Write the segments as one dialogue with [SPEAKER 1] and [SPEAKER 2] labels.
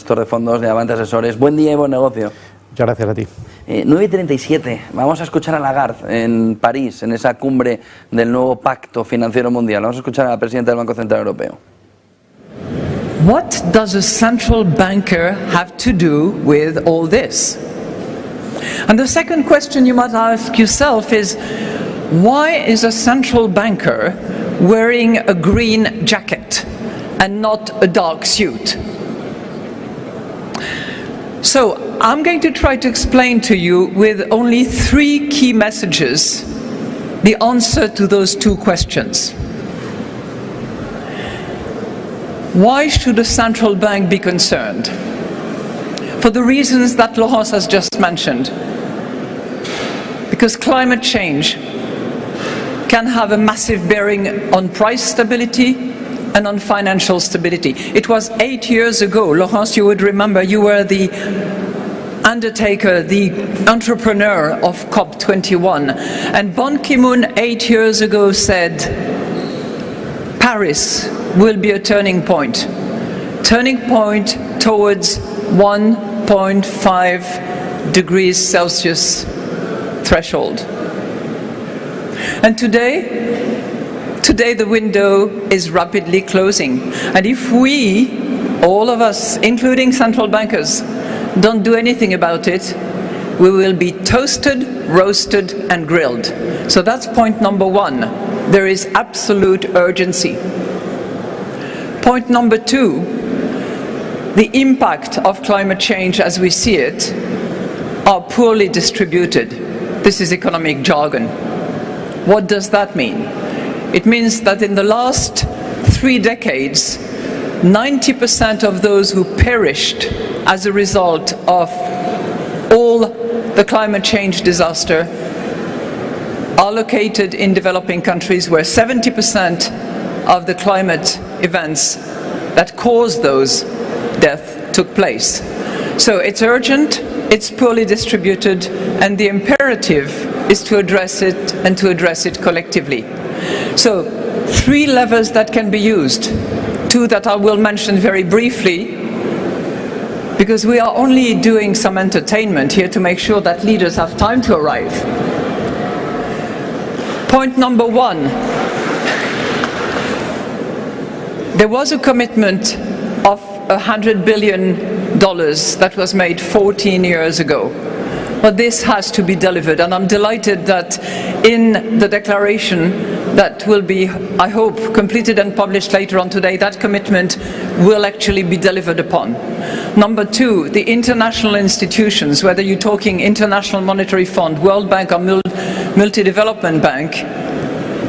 [SPEAKER 1] gestor de fondos de Avante Asesores. Buen día y buen negocio.
[SPEAKER 2] Muchas gracias a ti.
[SPEAKER 1] 9:37. Vamos a escuchar a Lagarde en París, en esa cumbre del Nuevo Pacto Financiero Mundial. Vamos a escuchar a la presidenta del Banco Central Europeo.
[SPEAKER 3] What does a central banker have to do with all this? And the second question you might ask yourself is, why is a central banker wearing a green jacket and not a dark suit? So I'm going to try to explain to you with only 3 key messages the answer to those 2 questions. Why should a central bank be concerned? For the reasons that Laurence has just mentioned. Because climate change can have a massive bearing on price stability and on financial stability. It was 8 years ago, Laurence, you would remember, you were the undertaker, the entrepreneur of COP21. And Ban Ki-moon 8 years ago said, Paris will be a turning point towards 1.5 degrees Celsius threshold. And today the window is rapidly closing. And if we, all of us, including central bankers, don't do anything about it, we will be toasted, roasted, and grilled. So that's point number 1. There is absolute urgency. Point number 2, the impact of climate change as we see it are poorly distributed. This is economic jargon. What does that mean? It means that in the last 3 decades, 90% of those who perished as a result of all the climate change disaster are located in developing countries where 70% of the climate events that caused those deaths took place. So it's urgent, it's poorly distributed, and the imperative is to address it and to address it collectively. So 3 levers that can be used, 2 that I will mention very briefly, because we are only doing some entertainment here to make sure that leaders have time to arrive. Point number 1, there was a commitment of $100 billion that was made 14 years ago. But this has to be delivered, and I'm delighted that in the declaration that will be, I hope, completed and published later on today, that commitment will actually be delivered upon. Number 2, the international institutions, whether you're talking International Monetary Fund, World Bank or Multi-Development Bank,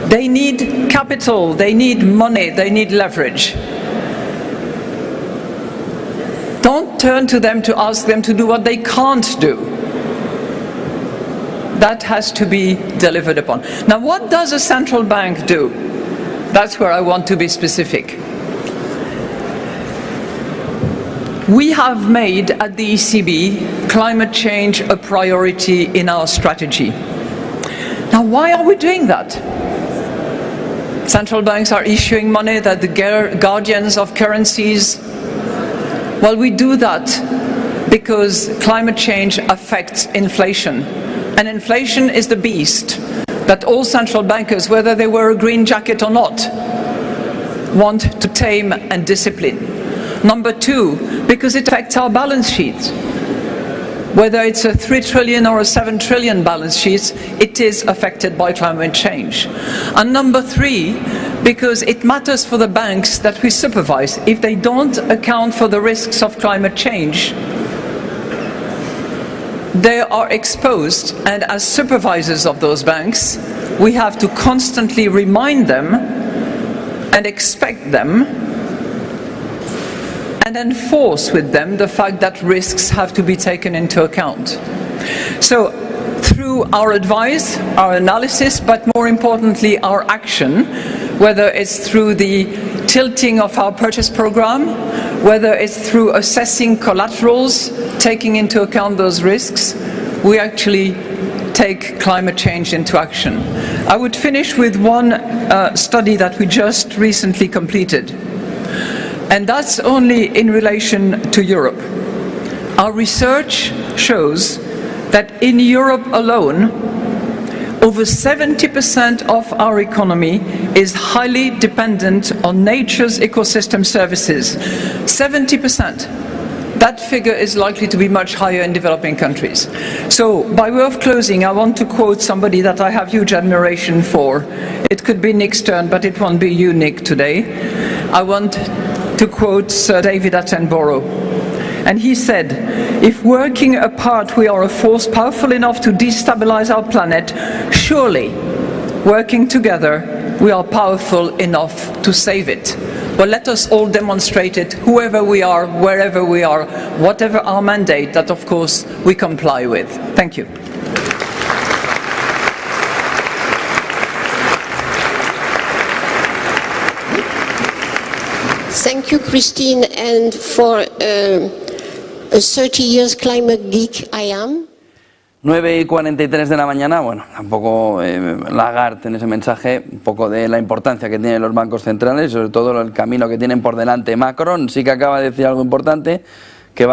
[SPEAKER 3] they need capital, they need money, they need leverage. Don't turn to them to ask them to do what they can't do. That has to be delivered upon. Now, what does a central bank do? That's where I want to be specific. We have made at the ECB climate change a priority in our strategy. Now, why are we doing that? Central banks are issuing money, that the guardians of currencies. Well, we do that because climate change affects inflation. And inflation is the beast that all central bankers, whether they wear a green jacket or not, want to tame and discipline. Number 2, because it affects our balance sheet. Whether it's a 3 trillion or a 7 trillion balance sheet, it is affected by climate change. And number 3, because it matters for the banks that we supervise. If they don't account for the risks of climate change, they are exposed, and as supervisors of those banks, we have to constantly remind them and expect them and enforce with them the fact that risks have to be taken into account. So through our advice, our analysis, but more importantly our action, whether it's through the tilting of our purchase program, whether it's through assessing collaterals, taking into account those risks, we actually take climate change into action. I would finish with one study that we just recently completed. And that's only in relation to Europe. Our research shows that in Europe alone, over 70% of our economy is highly dependent on nature's ecosystem services. 70%. That figure is likely to be much higher in developing countries. So, by way of closing, I want to quote somebody that I have huge admiration for. It could be Nick's turn, but it won't be you, Nick, today. I want to quote Sir David Attenborough. And he said, "If working apart we are a force powerful enough to destabilize our planet, surely, working together, we are powerful enough to save it." Well, let us all demonstrate it, whoever we are, wherever we are, whatever our mandate, that of course we comply with. Thank you.
[SPEAKER 2] Thank you, Christine, and for a 30 years climate geek I am.
[SPEAKER 1] 9:43 de la mañana, bueno, tampoco Lagarde en ese mensaje, un poco de la importancia que tienen los bancos centrales, sobre todo el camino que tienen por delante. Macron sí que acaba de decir algo importante,